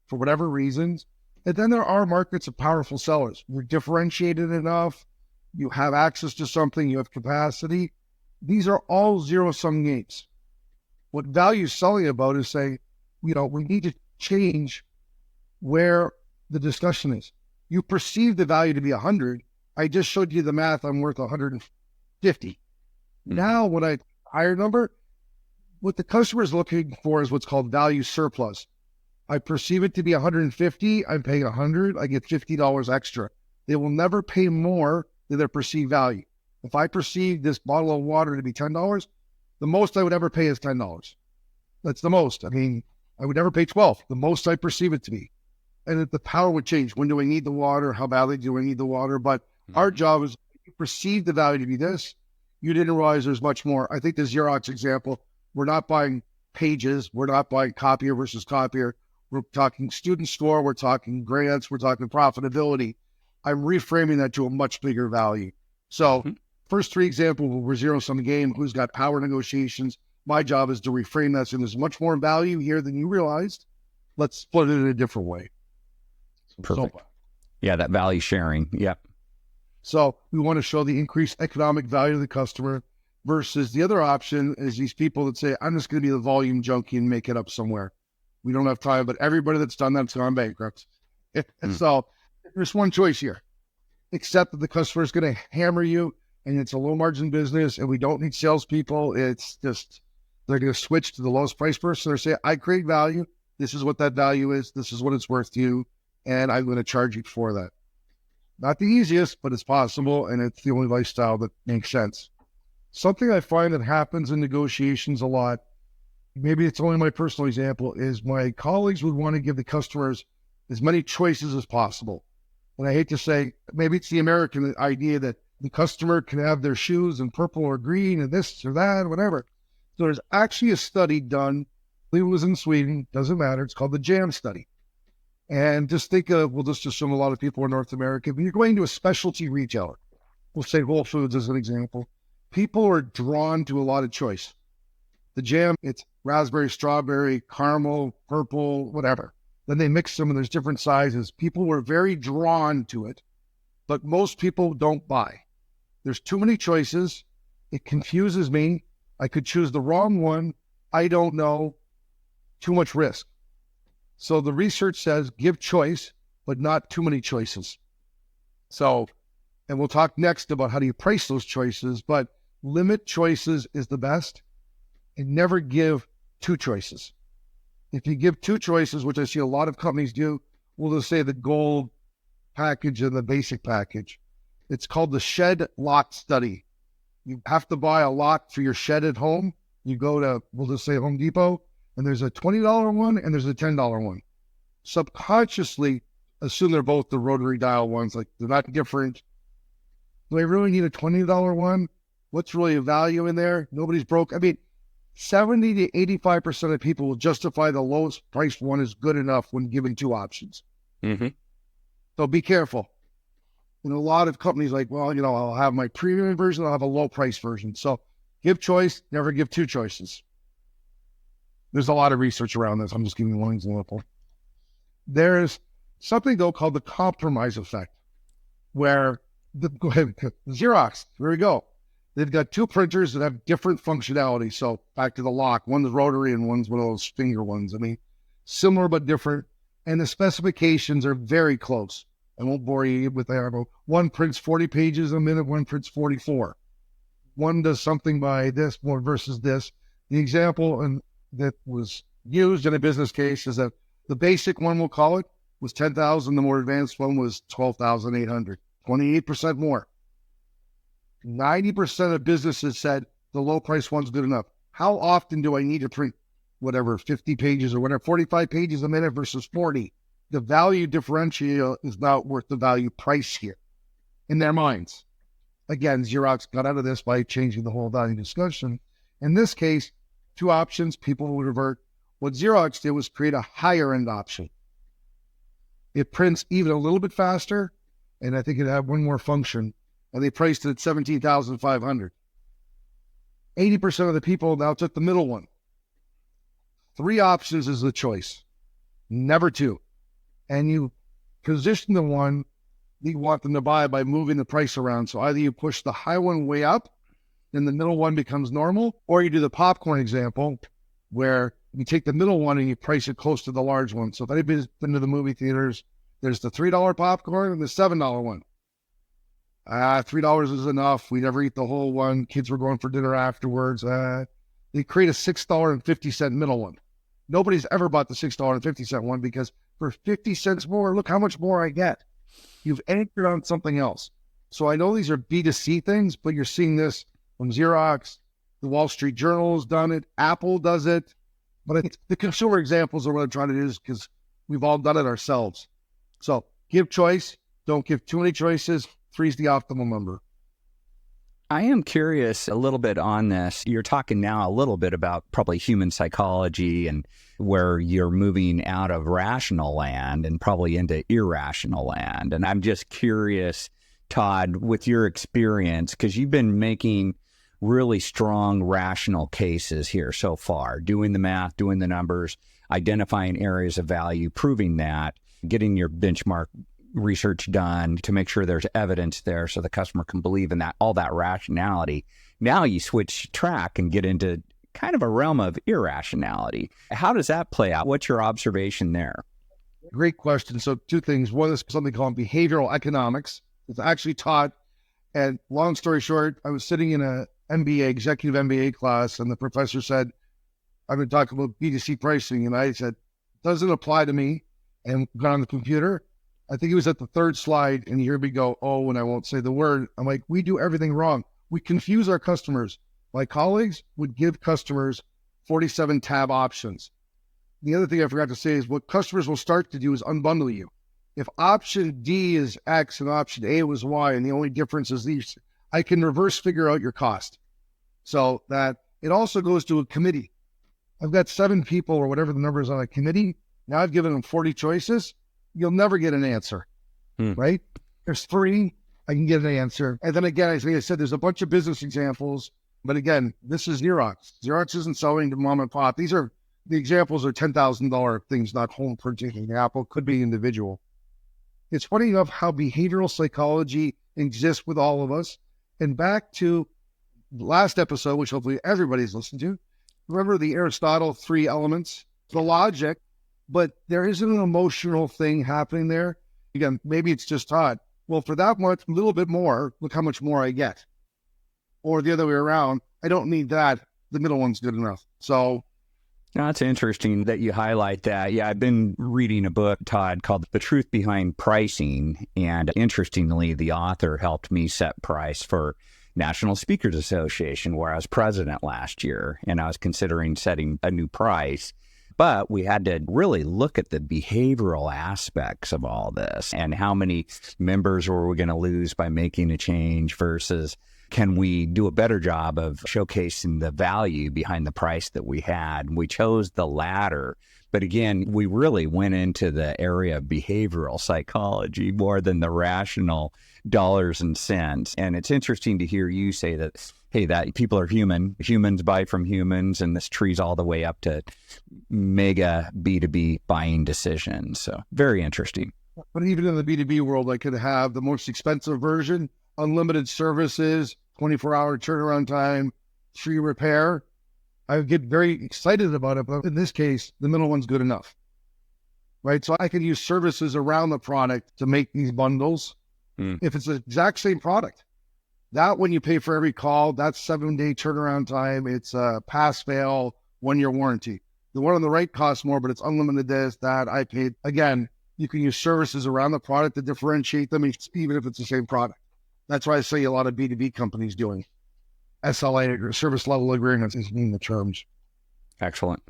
for whatever reasons. And then there are markets of powerful sellers. You're differentiated enough. You have access to something. You have capacity. These are all zero-sum games. What value is selling about is saying, we need to change where the discussion is. You perceive the value to be 100. I just showed you the math. I'm worth 150. Mm-hmm. Now, when I higher number, what the customer is looking for is what's called value surplus. I perceive it to be 150. I'm paying 100. I get $50 extra. They will never pay more than their perceived value. If I perceive this bottle of water to be $10, the most I would ever pay is $10. That's the most. I mean, I would never pay 12. The most I perceive it to be. and the power would change. When do I need the water? How badly do I need the water? But our job is you perceive the value to be this. You didn't realize there's much more. I think the Xerox example, we're not buying pages. We're not buying copier versus copier. We're talking student score. We're talking grants. We're talking profitability. I'm reframing that to a much bigger value. So first three examples were zero-sum game. Who's got power negotiations? My job is to reframe that. So there's much more value here than you realized. Let's split it in a different way. Perfect. Yeah, that value sharing. Yep. So we want to show the increased economic value to the customer versus the other option is these people that say, I'm just going to be the volume junkie and make it up somewhere. We don't have time, but everybody that's done that's gone bankrupt. So there's one choice here. Accept that the customer is going to hammer you and it's a low margin business and we don't need salespeople. It's just, they're going to switch to the lowest price person. They're saying, I create value. This is what that value is. This is what it's worth to you. And I'm going to charge you for that. Not the easiest, but it's possible. And it's the only lifestyle that makes sense. Something I find that happens in negotiations a lot, maybe it's only my personal example, is my colleagues would want to give the customers as many choices as possible. And I hate to say, maybe it's the American idea that the customer can have their shoes in purple or green and this or that, whatever. So there's actually a study done, I believe it was in Sweden, doesn't matter. It's called the JAM study. And just think of, we'll just assume a lot of people in North America, when you're going to a specialty retailer, we'll say Whole Foods as an example, people are drawn to a lot of choice. The jam, it's raspberry, strawberry, caramel, purple, whatever. Then they mix them and there's different sizes. People were very drawn to it, but most people don't buy. There's too many choices. It confuses me. I could choose the wrong one. I don't know. Too much risk. So the research says give choice, but not too many choices. So, and we'll talk next about how do you price those choices, but limit choices is the best and never give two choices. If you give two choices, which I see a lot of companies do, we'll just say the gold package and the basic package. It's called the shed lot study. You have to buy a lot for your shed at home. You go to, we'll just say Home Depot, and there's a $20 one and there's a $10 one. Subconsciously assume they're both the rotary dial ones, like they're not different. Do I really need a $20 one? What's really a value in there? Nobody's broke. I mean, 70 to 85% of people will justify the lowest priced one is good enough when given two options. So be careful. And a lot of companies like, well, I'll have my premium version, I'll have a low price version. So give choice, never give two choices. There's a lot of research around this. I'm just giving you one example. There's something, though, called the compromise effect, where go ahead, Xerox, here we go. They've got two printers that have different functionality. So back to the lock, one's rotary and one's one of those finger ones. I mean, similar but different. And the specifications are very close. I won't bore you with that. One prints 40 pages a minute, one prints 44. One does something by this more versus this. The example that was used in a business case is that the basic one, we'll call it, was 10,000. The more advanced one was 12,800, 28% more. 90% of businesses said the low price one's good enough. How often do I need to print whatever, 50 pages or whatever, 45 pages a minute versus 40? The value differential is not worth the value price here in their minds. Again, Xerox got out of this by changing the whole value discussion. In this case, two options, people will revert. What Xerox did was create a higher end option. It prints even a little bit faster, and I think it had one more function, and they priced it at $17,500. 80% of the people now took the middle one. Three options is the choice, never two. And you position the one you want them to buy by moving the price around. So either you push the high one way up, then the middle one becomes normal, or you do the popcorn example where you take the middle one and you price it close to the large one. So if anybody's been to the movie theaters, there's the $3 popcorn and the $7 one. $3 is enough. We never eat the whole one. Kids were going for dinner afterwards. They create a $6.50 middle one. Nobody's ever bought the $6.50 one because for 50 cents more, look how much more I get. You've anchored on something else. So I know these are B2C things, but you're seeing this from Xerox. The Wall Street Journal has done it. Apple does it. But I think the consumer examples are what I'm trying to do is because we've all done it ourselves. So give choice. Don't give too many choices. Three's the optimal number. I am curious a little bit on this. You're talking now a little bit about probably human psychology and where you're moving out of rational land and probably into irrational land. And I'm just curious, Todd, with your experience, because you've been making really strong rational cases here so far, doing the math, doing the numbers, identifying areas of value, proving that, getting your benchmark research done to make sure there's evidence there so the customer can believe in that, all that rationality. Now you switch track and get into kind of a realm of irrationality. How does that play out? What's your observation there? Great question. So two things. One is something called behavioral economics. It's actually taught, and long story short, I was sitting in a MBA, executive MBA class, and the professor said, I've been talking about B2C pricing, and I said, doesn't apply to me, and got on the computer. I think he was at the third slide, and you hear me go, oh, and I won't say the word. I'm like, we do everything wrong. We confuse our customers. My colleagues would give customers 47 tab options. The other thing I forgot to say is what customers will start to do is unbundle you. If option D is X and option A was Y, and the only difference is these, I can reverse figure out your cost. So that it also goes to a committee. I've got 7 people or whatever the number is on a committee. Now I've given them 40 choices. You'll never get an answer, right? There's 3, I can get an answer. And then again, as I said, there's a bunch of business examples, but again, this is Xerox. Xerox isn't selling to mom and pop. The examples are $10,000 things, not home purchasing. Apple could be individual. It's funny enough how behavioral psychology exists with all of us. And back to the last episode, which hopefully everybody's listened to, remember the Aristotle 3 elements, the logic, but there isn't an emotional thing happening there. Again, maybe it's just Todd. Well, for that much, a little bit more, look how much more I get. Or the other way around, I don't need that. The middle one's good enough. So now, it's interesting that you highlight that. Yeah, I've been reading a book, Todd, called The Truth Behind Pricing. And interestingly, the author helped me set price for National Speakers Association, where I was president last year, and I was considering setting a new price. But we had to really look at the behavioral aspects of all this and how many members were we going to lose by making a change versus can we do a better job of showcasing the value behind the price that we had? We chose the latter. But again, we really went into the area of behavioral psychology more than the rational dollars and cents. And it's interesting to hear you say that, hey, that people are human. Humans buy from humans, and this tree's all the way up to mega B2B buying decisions. So very interesting. But even in the B2B world, I could have the most expensive version, unlimited services, 24-hour turnaround time, free repair. I would get very excited about it, but in this case, the middle one's good enough, right? So I can use services around the product to make these bundles. If it's the exact same product, that when you pay for every call, that's 7-day turnaround time. It's a pass-fail, 1-year warranty. The one on the right costs more, but it's unlimited this, that. I paid. Again, you can use services around the product to differentiate them, even if it's the same product. That's why I say a lot of B2B companies doing SLA, or service level agreements, is mean the terms. Excellent.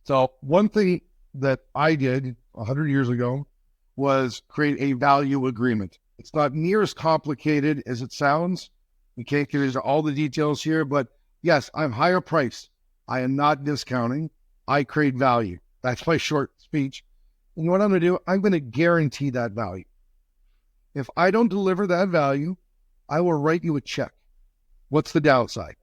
So one thing that I did 100 years ago was create a value agreement. It's not near as complicated as it sounds. We can't get into all the details here, but yes, I'm higher priced. I am not discounting. I create value. That's my short speech. And what I'm going to do, I'm going to guarantee that value. If I don't deliver that value, I will write you a check. What's the downside?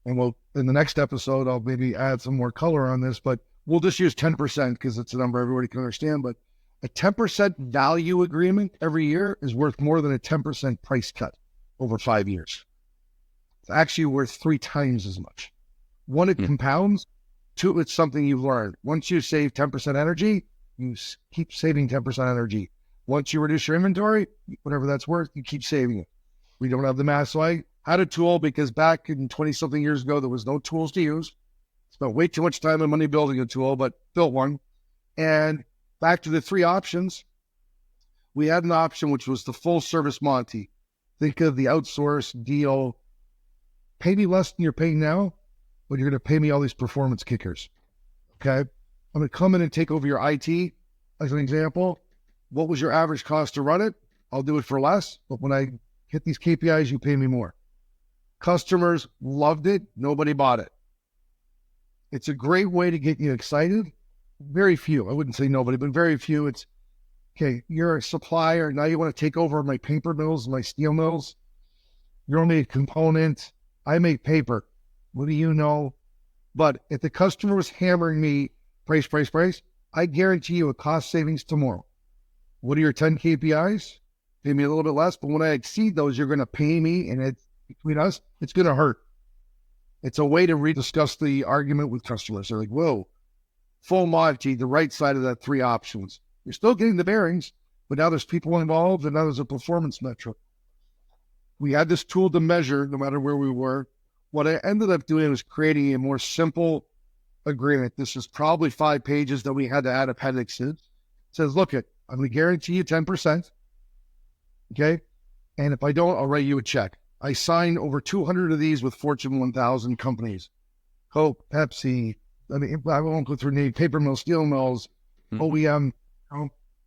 And we'll, in the next episode, I'll maybe add some more color on this, but we'll just use 10% because it's a number everybody can understand. But a 10% value agreement every year is worth more than a 10% price cut over 5 years. It's actually worth 3 times as much. 1, it compounds. 2, it's something you've learned. Once you save 10% energy, you keep saving 10% energy. Once you reduce your inventory, whatever that's worth, you keep saving it. We don't have the math, so I had a tool because back in 20-something years ago, there was no tools to use. Spent way too much time and money building a tool, but built one. And back to the 3 options, we had an option which was the full service Monty. Think of the outsource deal. Pay me less than you're paying now, but you're going to pay me all these performance kickers. Okay? I'm going to come in and take over your IT, as an example. What was your average cost to run it? I'll do it for less, but when I hit these KPIs, you pay me more. Customers loved it. Nobody bought it. It's a great way to get you excited. Very few, I wouldn't say nobody, but very few. It's, okay, you're a supplier. Now you want to take over my paper mills, my steel mills. You're only a component. I make paper. What do you know? But if the customer was hammering me, price, I guarantee you a cost savings tomorrow. What are your 10 KPIs? Pay me a little bit less, but when I exceed those, you're going to pay me, and it's between us, it's going to hurt. It's a way to rediscuss the argument with customers. They're like, whoa, full Monty, the right side of that 3 options. You're still getting the bearings, but now there's people involved, and now there's a performance metric. We had this tool to measure no matter where we were. What I ended up doing was creating a more simple agreement. This is probably 5 pages that we had to add appendixes. It says, look, I'm going to guarantee you 10%. Okay. And if I don't, I'll write you a check. I signed over 200 of these with Fortune 1000 companies. Coke, Pepsi, I won't go through name, paper mills, steel mills, OEM.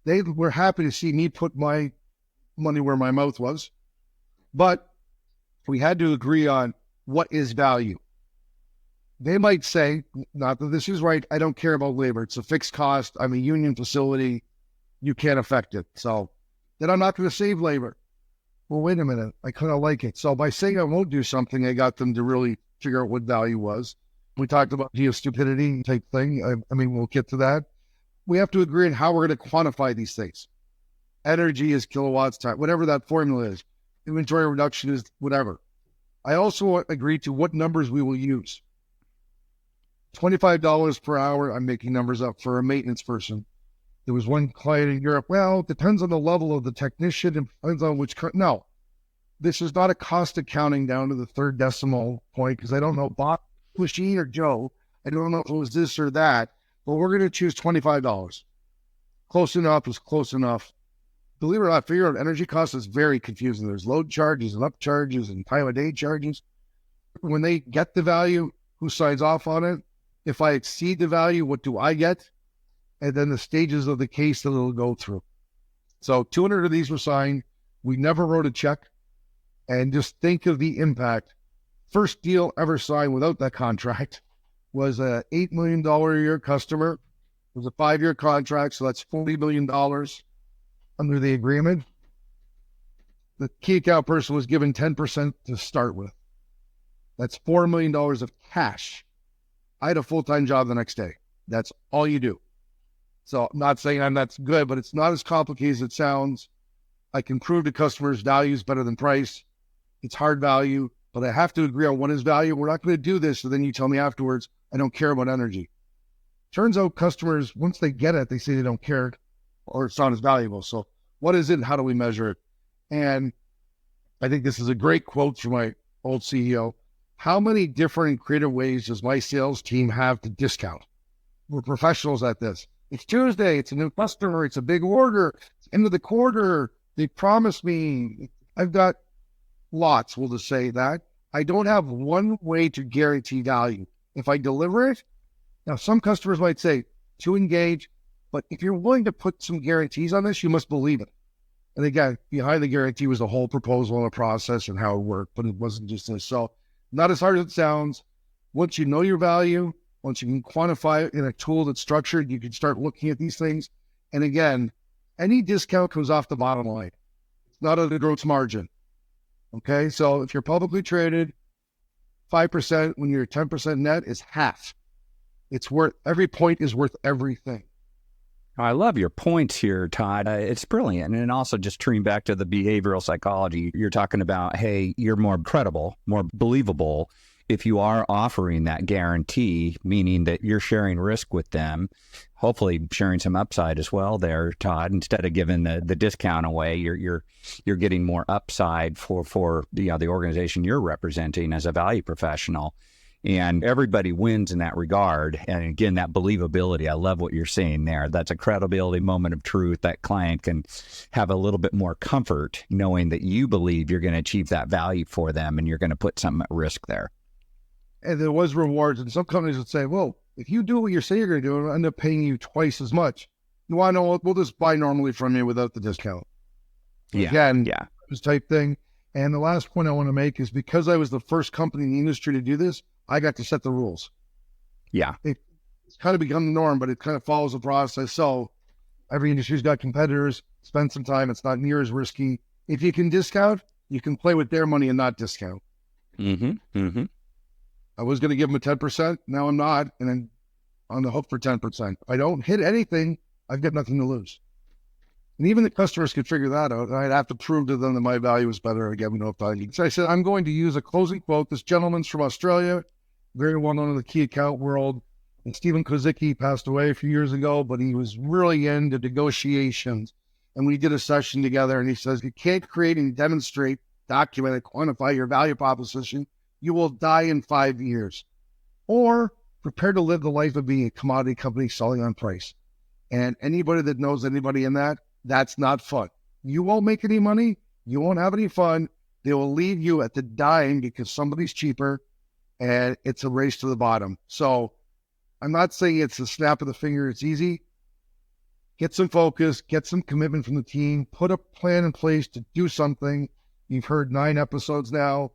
They were happy to see me put my money where my mouth was. But we had to agree on what is value. They might say, not that this is right, I don't care about labor. It's a fixed cost. I'm a union facility. You can't affect it. So then I'm not going to save labor. Well, wait a minute. I kind of like it. So by saying I won't do something, I got them to really figure out what value was. We talked about geo-stupidity type thing. I mean, we'll get to that. We have to agree on how we're going to quantify these things. Energy is kilowatts time, whatever that formula is. Inventory reduction is whatever. I also agreed to what numbers we will use. $25 per hour, I'm making numbers up, for a maintenance person. There was one client in Europe, well, it depends on the level of the technician, and depends on which, no. This is not a cost accounting down to the 3rd decimal point, because I don't know Bob, Machine, or Joe. I don't know if it was this or that, but we're going to choose $25. Close enough is close enough. Believe it or not, figure out energy costs is very confusing. There's load charges and up charges and time of day charges. When they get the value, who signs off on it? If I exceed the value, what do I get? And then the stages of the case that it'll go through. So 200 of these were signed. We never wrote a check. And just think of the impact. First deal ever signed without that contract was a $8 million a year customer. It was a 5-year contract, so that's $40 million under the agreement. The key account person was given 10% to start with. That's $4 million of cash. I had a full-time job the next day. That's all you do. So I'm not saying that's good, but it's not as complicated as it sounds. I can prove to customers value is better than price. It's hard value, but I have to agree on what is value. We're not going to do this, so then you tell me afterwards, I don't care about energy. Turns out customers, once they get it, they say they don't care or it's not as valuable. So what is it and how do we measure it? And I think this is a great quote from my old CEO. How many different and creative ways does my sales team have to discount? We're professionals at this. It's Tuesday. It's a new customer. It's a big order. It's end of the quarter. They promised me. I've got lots, we'll just say that. I don't have one way to guarantee value. If I deliver it, now some customers might say to engage, but if you're willing to put some guarantees on this, you must believe it. And again, behind the guarantee was the whole proposal and the process and how it worked, but it wasn't just this. So not as hard as it sounds. Once you know your value, once you can quantify it in a tool that's structured, you can start looking at these things. And again, any discount comes off the bottom line. It's not on the gross margin. Okay, so if you're publicly traded, 5% when you're 10% net is half. It's worth, every point is worth everything. I love your points here, Todd. It's brilliant. And also just turning back to the behavioral psychology, you're talking about, hey, you're more credible, more believable if you are offering that guarantee, meaning that you're sharing risk with them, hopefully sharing some upside as well there, Todd. Instead of giving the discount away, you're getting more upside for the organization you're representing as a value professional. And everybody wins in that regard. And again, that believability, I love what you're saying there. That's a credibility moment of truth. That client can have a little bit more comfort knowing that you believe you're going to achieve that value for them and you're going to put something at risk there. And there was rewards. And some companies would say, well, if you do what you say you're going to do, I'll end up paying you twice as much. You want to know, we'll just buy normally from you without the discount. Yeah. Again, Yeah. this type thing. And the last point I want to make is because I was the first company in the industry to do this, I got to set the rules. Yeah. It's kind of become the norm, but it kind of follows the process. So every industry's got competitors. Spend some time. It's not near as risky. If you can discount, you can play with their money and not discount. Mm-hmm. Mm-hmm. I was going to give them a 10%. Now I'm not. And then on the hook for 10%. If I don't hit anything, I've got nothing to lose. And even the customers could figure that out. I'd have to prove to them that my value is better. Again, we know if I So I said, I'm going to use a closing quote. This gentleman's from Australia, very well known in the key account world. And Stephen Kozicki passed away a few years ago, but he was really into negotiations. And we did a session together, and he says, you can't create and demonstrate, document, and quantify your value proposition. You will die in 5 years. Or prepare to live the life of being a commodity company selling on price. And anybody that knows anybody in that, that's not fun. You won't make any money. You won't have any fun. They will leave you at the dying because somebody's cheaper, and it's a race to the bottom. So I'm not saying it's a snap of the finger. It's easy. Get some focus, get some commitment from the team, put a plan in place to do something. You've heard 9 episodes now.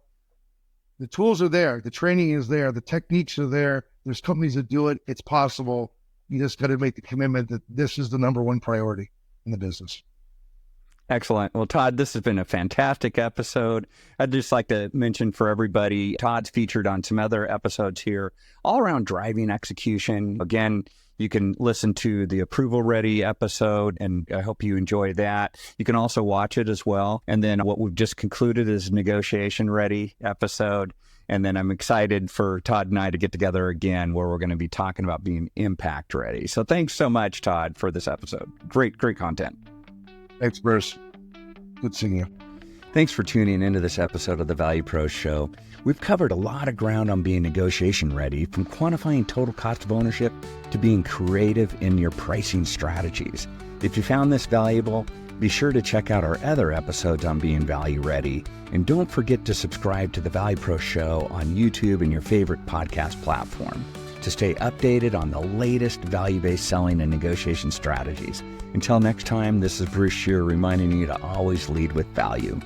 The tools are there. The training is there. The techniques are there. There's companies that do it. It's possible. You just got to make the commitment that this is the number one priority in the business. Excellent. Well, Todd, this has been a fantastic episode. I'd just like to mention for everybody, Todd's featured on some other episodes here, all around driving execution. Again, you can listen to the Approval Ready episode, and I hope you enjoy that. You can also watch it as well. And then what we've just concluded is Negotiation Ready episode. And then I'm excited for Todd and I to get together again, where we're going to be talking about being impact ready. So thanks so much, Todd, for this episode. Great content. Thanks, Bruce. Good seeing you. Thanks for tuning into this episode of the ValuePros Show. We've covered a lot of ground on being negotiation ready, from quantifying total cost of ownership to being creative in your pricing strategies. If you found this valuable, be sure to check out our other episodes on being value ready. And don't forget to subscribe to the ValuePros Show on YouTube and your favorite podcast platform to stay updated on the latest value-based selling and negotiation strategies. Until next time, this is Bruce Scheer reminding you to always lead with value.